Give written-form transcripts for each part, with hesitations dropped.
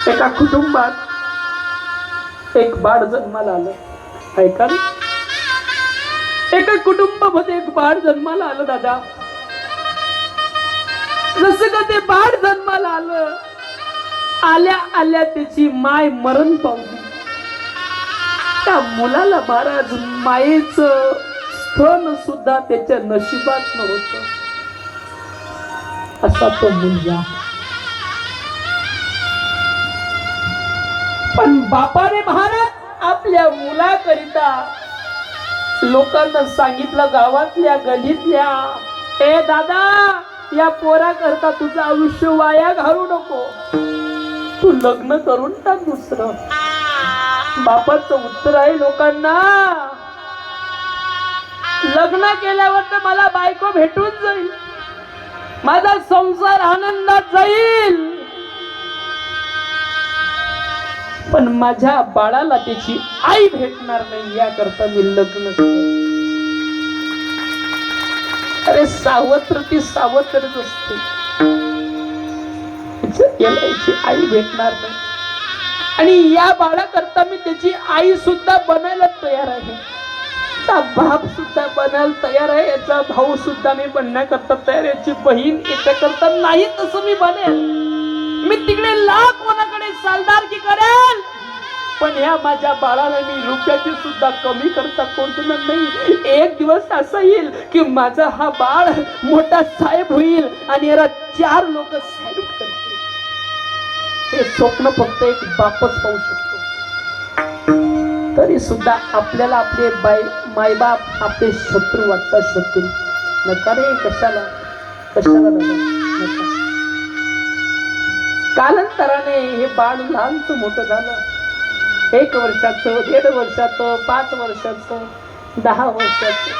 एका कुटुंबात एक बाळ जन्माला आलं. ऐका ना, एका कुटुंबामध्ये एक बाळ जन्माला आलं दादा. जसं का ते बाळ जन्माला आलं, आल्या आल्या त्याची माय मरण पावली. त्या मुलाला महाराज मायेचं स्थन सुद्धा त्याच्या नशिबात नव्हतं. असा तो मुलगा. पण बापाने महाराज आपल्या मुलाकरिता लोकांना सांगितलं, गावातल्या गलीतल्या, ए दादा, या पोरा करता तुझं आयुष्य वाया घालू नको, तू लग्न करून टाक दुसरं. बापाचं उत्तर आहे लोकांना, लग्न केल्यावर तर मला बायको भेटून जाईल, माझा संसार आनंदात जाईल, पण माझ्या बाळाला त्याची आई भेटणार नाही, याकरता मी लग्न केलं. अरे सावत्र ती सावत्रच असते, याची आई भेटणार नाही, आणि या बाळाकरता मी त्याची आई सुद्धा बनायला तयार आहे, याचा बाप सुद्धा बनायला तयार आहे, याचा भाऊ सुद्धा मी बनण्याकरता तयार, याची बहीण याच्याकरता नाही तसं मी बनेल, मी तिकडे लाख कोणाकडे सालदारकी करेल, पण ह्या माझ्या बाळाला मी रुपयाची सुद्धा कमी करता कोणतं नाही. एक दिवस असा येईल की माझा हा बाळ मोठा साहेब होईल आणि याला 4 लोक सॅल्यूट करतील. हे स्वप्न फक्त एक बापच पाहू शकतो. तरी सुद्धा आपल्याला आपले मायबाप आपले शत्रू वाटतात. शत्रू नका रे, कशाला कशाला नका. कालांतराने हे बाळ लहानच मोठं झालं. 1 वर्षाचं, 1.5 वर्षाचं, 5 वर्षाचं, 10 वर्षाचं.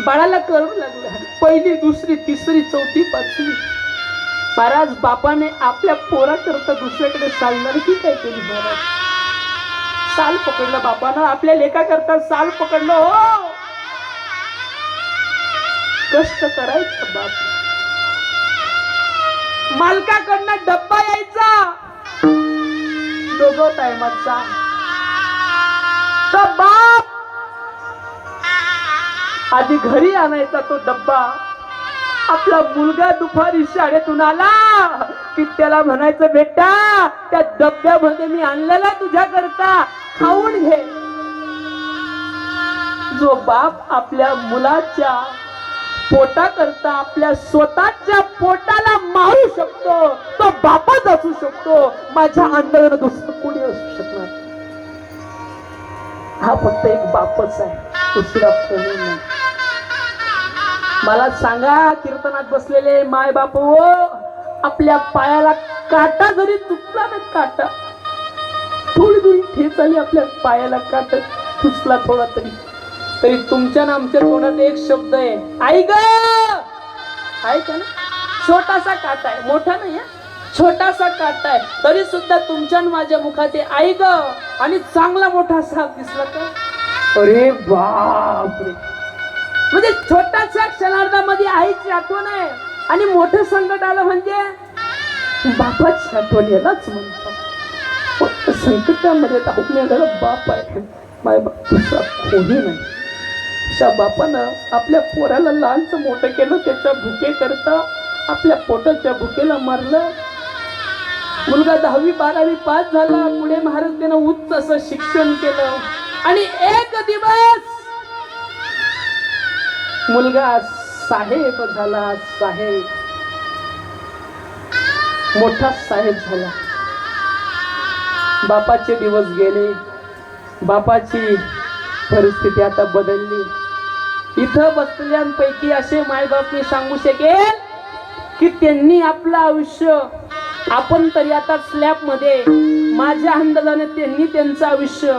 बाळाला करू लागलं 1ली, 2री, 3री, 4थी, 5वी. महाराज बापाने आपल्या पोरा करता दुसऱ्याकडे सालदारकी काय केली महाराज? साल पकडलं बापानं, आपल्या लेका करता साल पकडलं. हो, कष्ट करायचं बाप. मालकाकडनं डब्बा यायचा 2 टायमाचा. तर बाप आधी घरी आणायचा तो डब्बा. आपला मुलगा दुपारी शाळेतून आला की त्याला म्हणायचं, बेटा त्या डब्यामध्ये मी आणलेला तुझ्या करता, खाऊन घे. जो बाप आपल्या मुलाच्या पोटा करता आपल्या स्वतःच्या पोटाला मारू शकतो, तो बापच असू शकतो. माझ्या अंधारानं दुसरं कोणी असू शकणार. हा फक्त एक बापच आहे, दुसरा कोणी नाही. मला सांगा, कीर्तनात बसलेले माय बाप हो, आपल्या पायाला काटा जरी तुटला ना, काटा थोडी थोडी ठेच आली आपल्या पायाला, काटा तुटला थोडा तरी तुमच्या ना आमच्या तोंडात एक शब्द आहे, आई ग. ऐका ना, छोटासा काटा आहे, मोठा नाही, छोटासा काटा आहे, तरी सुद्धा तुमच्या माझ्या मुखात आई ग. आणि चांगला मोठा साप दिसला का, अरे बापरे. म्हणजे छोटासा क्षणार्धामध्ये आईची आठवण आहे, आणि मोठं संकट आलं म्हणजे बापाची आठवण यालाच म्हणतात. संकटामध्ये धावण्याला बाप आहे, माय बाप दुसरा कोणी नाही. अशा बापानं आपल्या पोराला लहानचं मोठं केलं, त्याच्या भुके करता आपल्या पोटाच्या भुकेला मारलं. मुलगा 10वी 12वी पास झाला. पुढे महाराज त्यानं उच्च असं शिक्षण केलं, आणि एक दिवस मुलगा साहेब झाला. साहेब, मोठा साहेब झाला. बापाचे दिवस गेले, बापाची परिस्थिती आता बदलली. इथं बसलेल्यांपैकी असे मायबाप मी सांगू शकेल की त्यांनी आपलं आयुष्य, आपण तरी आता स्लॅब मध्ये, माझ्या अंदाजाने त्यांनी त्यांचं आयुष्य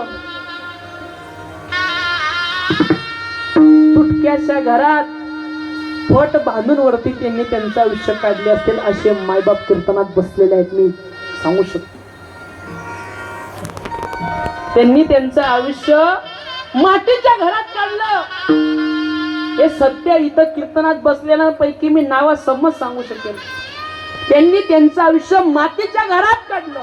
तुटक्याच्या घरात फट बांधून वरती त्यांनी त्यांचं आयुष्य काढले असतील. असे मायबाप कीर्तनात बसलेले आहेत, मी सांगू शकतो. त्यांनी त्यांचं आयुष्य मातीच्या घरात काढलं. हे सत्य इथं कीर्तनात बसलेल्यांपैकी मी नावासमज सांगू शकेल. त्यांनी त्यांचं आयुष्य मातीच्या घरात काढलं.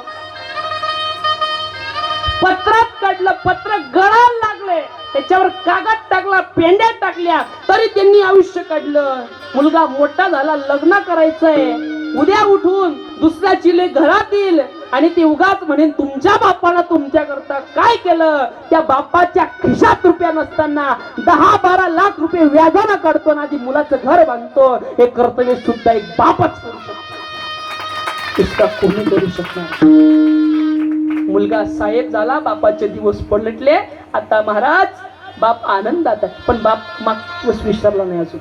पत्रात काढलं, पत्र गळायला लागले, त्याच्यावर कागद टाकला, पेंड्या टाकल्या, तरी त्यांनी आयुष्य काढलं. मुलगा मोठा झाला, लग्न करायचंय, उद्या उठून दुसऱ्या चिले घरात येईल आणि ते उगाच म्हणेन तुमच्या बापाला तुमच्या करता काय केलं. त्या बापाच्या खिशात रुपया नसताना 10-12 लाख रुपये व्याजानं काढतो आणि आधी मुलाचं घर बांधतो. हे कर्तव्य सुद्धा एक बापच करू शकतो, इतका कोणी करू शकणार. मुलगा साहेब झाला, बापाचे दिवस पलटले. आता महाराज बाप आनंदात आहे, पण बाप मागचा विसरला नाही अजून.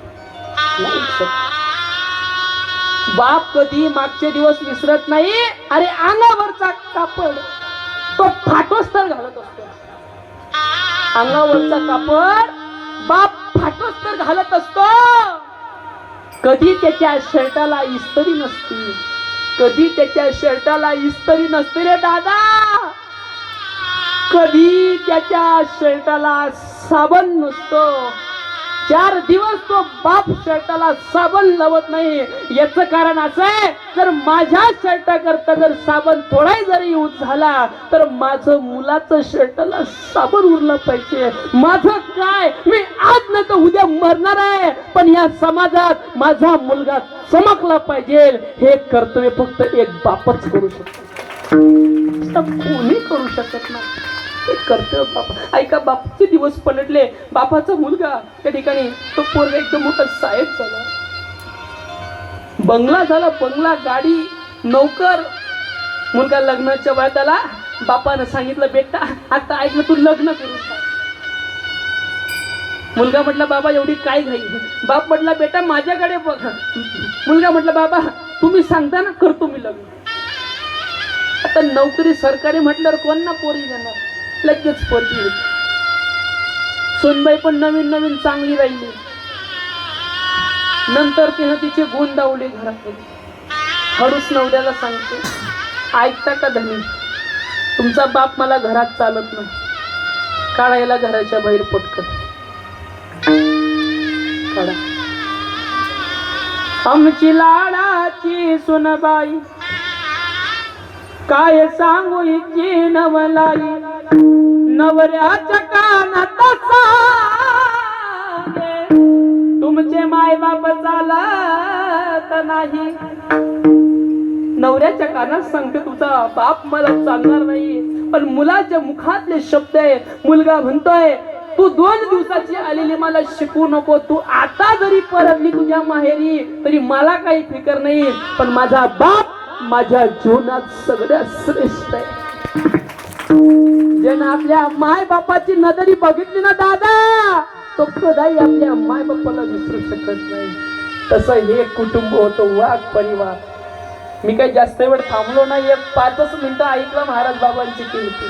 बाप कधी मागचे दिवस विसरत नाही. अरे अंगावरचा कापड तो फाटोस तर घालत असतो, अंगावरचा कापड बाप फाटोस तर घालत असतो. कधी त्याच्या शर्टाला इस्त्री नसती, कधी त्याच्या शर्टाला इस्त्री नसते रे दादा. कधी त्याच्या शर्टाला साबण नसतो. 4 दिवस तो बाप शर्टाला साबण लावत नाही. याचं कारण असं आहे, जर माझ्या शर्टा करता जर साबण थोडाही जरी यूज झाला तर माझं मुलाचं शर्टाला साबण उरलं पाहिजे. माझं काय, मी आज नाही तर उद्या मरणार आहे, पण या समाजात माझा मुलगा चमकला पाहिजे. हे कर्तव्य फक्त एक बापच करू शकतो, कोणी करू शकत नाही. कर्तव्य बाप. ऐका, बापाचे दिवस पलटले. बापाचा मुलगा त्या ठिकाणी तो पोरगा एकदम मोठा साहेब झाला, बंगला झाला, बंगला, गाडी, नौकर. मुलगा लग्नाच्या वयात आला. बापानं सांगितलं बेटा आता ऐक ना, तू लग्न करून टाक. मुलगा म्हटला बाबा एवढी काय घाई. बाप म्हटला बेटा माझ्याकडे बघ. मुलगा म्हटला बाबा तुम्ही सांगता ना, करतो मी लग्न. आता नोकरी सरकारी म्हटल्यावर कोण ना पोरी देणार, लगेच पोरगी होती. सोनबाई पण नवीन नवीन चांगली राहिली. नंतर तिनं तिचे गुण दावले घरात. हळूच नवऱ्याला सांगते, ऐकता का धनी, तुमचा बाप मला घरात चालत नाही, काढायला घराच्या बाहेर पटकन काढा. आमची लाडाची सुनबाई काय सांगू हिची नवलाई, नवऱ्याच्या कानात सांगे तुमचे माय बाप चालत नाही. नवऱ्याच्या कानात सांगते तुझा बाप मला चालणार नाही, पण मुलाच्या मुखातले शब्द आहे. मुलगा म्हणतोय तू 2 दिवसाची आलेली मला शिकवू नको, तू आता जरी परतली तुझ्या माहेरी तरी मला काही फिकर नाही, पण माझा बाप माझ्या जीवनात सगळ्यात श्रेष्ठ आहे. ज्यानं आपल्या माय बापाची नजरी बघितली ना दादा, तो कदाही आपल्या माय बापाला विसरू शकत नाही. तसं हे कुटुंब होतं, वाघ परिवार. मी काही जास्त वेळ थांबलो नाही, 5च मिनिटं ऐकलं महाराज बाबांची कीर्ती.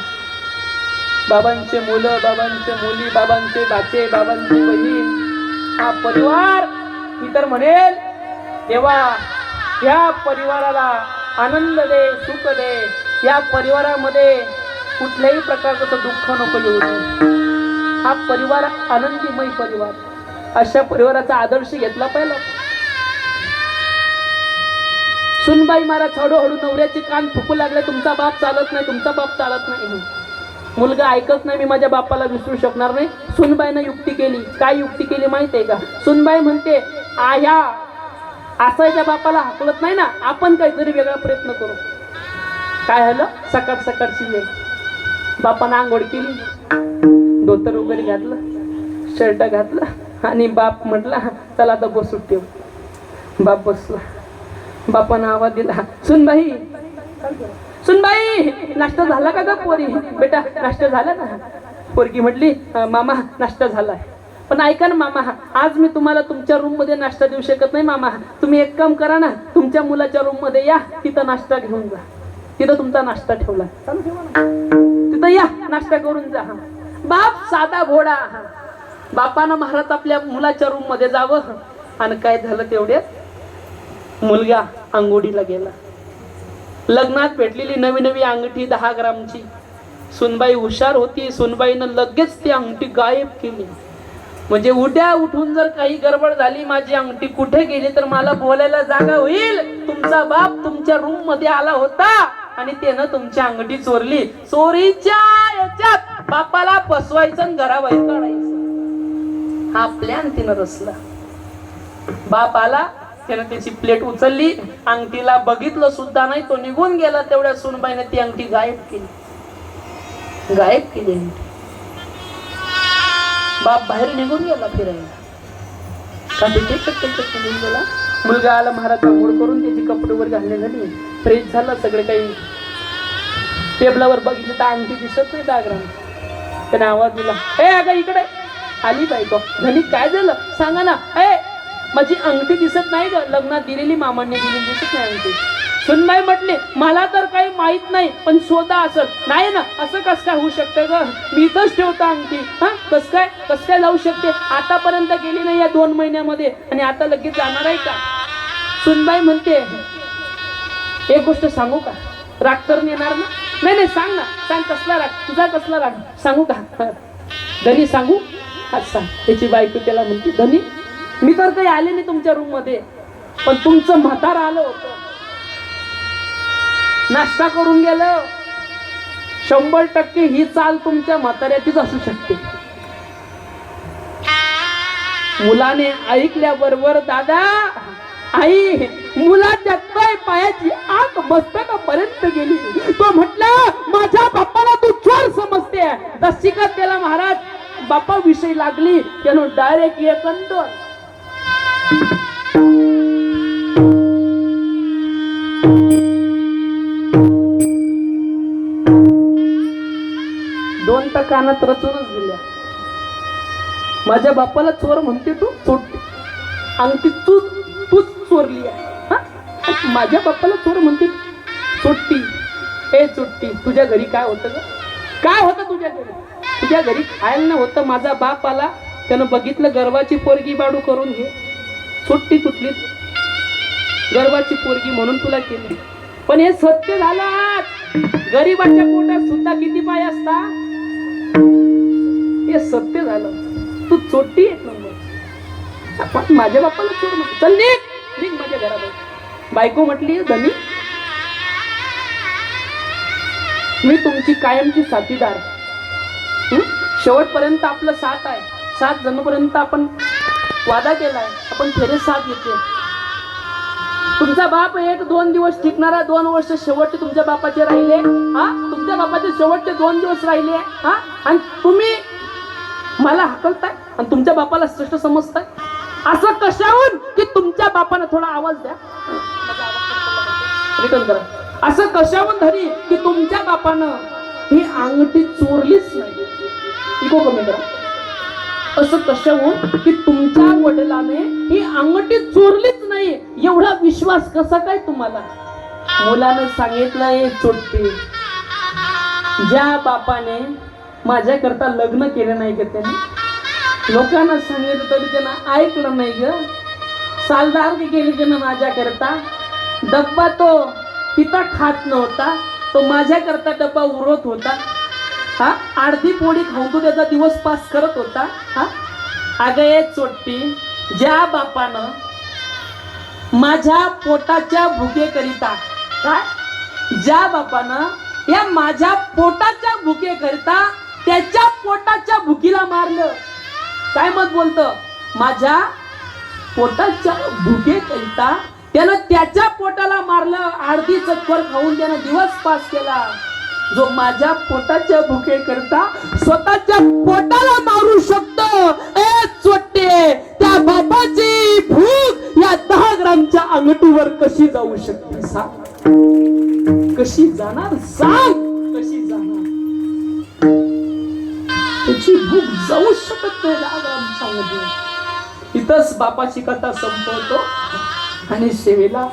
बाबांचे मुलं, बाबांचे मुली, बाबांचे बाचे, बाबांची बहीण, हा परिवार. मी तर म्हणेल तेव्हा या परिवाराला आनंद दे, सुख दे. या परिवारामध्ये कुठल्याही प्रकारचं दुःख नको येऊ दे. हा परिवार आनंदीमय परिवार. अशा परिवाराचा आदर्श घेतला पाहिजे. सुनबाई महाराज हळूहळू नवऱ्याचे कान फुकू लागले, तुमचा बाप चालत नाही, तुमचा बाप चालत नाही. मुलगा ऐकत नाही, मी माझ्या बापाला विसरू शकणार नाही. सुनबाईनं युक्ती केली. काय युक्ती केली माहिती आहे का? सुनबाई म्हणते आया असायच्या बापाला हाकलत नाही ना, आपण काहीतरी वेगळा प्रयत्न करू. काय झालं, सकाळ सकाळची वेळ. बापानं आंघोळ केली, धोतर वगैरे घातलं, शर्ट घातलं आणि बाप म्हटला चला आता बसू ठेव. बाप बसला. बापानं आवाज दिला, सुनबाई सुनबाई नाश्ता झाला का ग पोरी? बेटा नाश्ता झाला ना? पोरगी म्हटली मामा नाश्ता झालाय, पण ऐका ना मामा, आज मी तुम्हाला तुमच्या रूम मध्ये नाश्ता देऊ शकत नाही. मामा तुम्ही एक काम करा ना, तुमच्या मुलाच्या रूम मध्ये या, तिथं नाश्ता घेऊन जा. तिथं तुमचा नाश्ता ठेवला, तिथं या नाश्ता करून जा. बाप साधा भोळा. बापानं महाराज आपल्या मुलाच्या रूम मध्ये जावं. आणि काय झालं तेवढ्यात मुलगा अंघोळीला गेला. लग्नात भेटलेली नवी नवी अंगठी 10 ग्रामची. सुनबाई हुशार होती. सुनबाईनं लगेच ती अंगठी गायब केली. म्हणजे उद्या उठून जर काही गडबड झाली, माझी अंगठी कुठे गेली तर मला बोलायला जागा होईल. तुमचा बाप तुमच्या रूम मध्ये आला होता आणि त्यानं तुमची अंगठी चोरली. चोरीच्या याच्यात बापाला फसवायचं आणि घराबाहेर काढायचं, हा प्लॅन तिनं रचला. बाप आला, त्यानं त्याची प्लेट उचलली, अंगठीला बघितलं सुद्धा नाही, तो निघून गेला. तेवढ्या सुनबाईने ती अंगठी गायब केली, गायब केली. बाप बाहेर निघून गेला फिरायला. का निघून गेला. मुलगा आला, महाराजचा मूड करून त्याची कपडे वर घालणे झाली, फ्रेश झाला, सगळे काही टेबलावर बघितलं तर अंगठी दिसत नाही डागराम. त्याने आवाज दिला, ए अगं इकडे. आली बायको. घरी काय झालं सांगा ना. ए माझी अंगठी दिसत नाही ग, लग्नात दिलेली मामांनी दिलेली दिसत नाही अंगठी. सुनबाई म्हटले, मला तर काही माहित नाही, पण शोधा असेल. नाही ना, असं कस काय होऊ शकतं ग, मी इथंच ठेवतो अंगठी. हा कस काय जाऊ शकते, आतापर्यंत गेली नाही या 2 महिन्यामध्ये आणि आता लगेच जाणार आहे का. सुनबाई म्हणते, एक गोष्ट सांगू का, राग करून येणार ना. नाही नाही सांग ना, सांग कसला राग, तुझा कसला राग सांगू का. धनी सांगू, आज सांग. त्याची बायको त्याला म्हणते, धनी मी तर काही आले नाही तुमच्या रूम मध्ये, पण तुमचं म्हातार आलं होतं, नाश्ता करून गेलं. 100% ही चाल तुमच्या म्हाताऱ्याचीच असू शकते. मुलाने ऐकल्याबरोबर, दादा आई, मुलाच्या पायाची आग मस्तकापर्यंत गेली. तो म्हटला, माझ्या बाप्पाला तू चोर समजते. दशिका त्याला महाराज बाप्पा विषयी लागली, त्यानं डायरेक्ट एकंदर 2 कानात रचूनच दिल्या. माझ्या बापाला चोर म्हणते तू, चोरटी अंगठी तूच चोरली आहे. माझ्या बापाला चोर म्हणते चोट्टी. ए चोट्टी, तुझ्या घरी काय होतं ग, काय होतं तुझ्या घरी. तुझ्या घरी खायला नाही होतं. माझा बाप आला, त्यानं बघितलं गर्वाची पोरगी बाडू करून घे. सुट्टी तुटली, गर्वाची पोरगी म्हणून तुला केली. पण हे सत्य झालं, गरीबाच्या पोटात सुद्धा किती पाय असता. हे सत्य झालं, तू चोट्टी एक नंबर. माझ्या बापाला चोर म्हणतो, चल निघ माझ्या घरात. बायको म्हटली, धनी मी तुमची कायमची साथीदार. शेवटपर्यंत आपलं साथ आहे. 7 जन्मपर्यंत आपण वादा केलाय, आपण फेरे साथ घेते. तुमचा बाप 1-2 दिवस टिकणारा, 2 वर्ष शेवटचे तुमच्या बापाचे राहिले. तुमच्या बापाचे शेवटचे 2 दिवस राहिले. आणि तुम्ही मला हकलताय आणि तुमच्या बापाला श्रेष्ठ समजताय. असं कशाहून की तुमच्या बापानं थोडा आवाज द्या, रिटर्न करा. असं कशाहून धरी की तुमच्या बापानं ही अंगठी चोरलीच नाही. इको कमी करा. असं कशाहून की तुमच्या वडिलाने ही अंगठी चोरलीच नाही. एवढा विश्वास कसा काय तुम्हाला. मुलानं सांगितलंय, चोट्टी ज्या बापाने माझ्याकरता लग्न केलं नाही ग, त्याने लोकांना सांगितलं तरी त्यांना ऐकलं नाही ग. सालदारकी केली त्यानं माझ्याकरता. डब्बा तो पिता खात नव्हता, तो माझ्याकरता डब्बा उरत होता. अर्धी पोळी खाऊन तो त्याचा दिवस पास करत होता. अगं ये चोट्टी, ज्या बापानं माझ्या पोटाच्या भुकेकरिता, काय ज्या बापानं या माझ्या पोटाच्या भुकेकरिता त्याच्या पोटाच्या भुकीला मारलं. काय मत बोलतं, माझ्या पोटाच्या भुकेकरिता त्यानं त्याच्या पोटाला मारलं. अर्धी चक्कर खाऊन त्यानं दिवस पास केला. जो माझ्या पोटाच्या भुके करता स्वतःच्या पोटाला मारू शकतो. ए चोट्टे, त्या बापाची भूक या 10 ग्रामच्या अंगठीवर कशी जाऊ शकते सांग. कशी जाणार सांग, कशी जाणार. त्याची भूक जाऊ शकत नाही 10 ग्रामच्या अंगठीवर. इथंच बापाची कथा संपवतो आणि सेवेला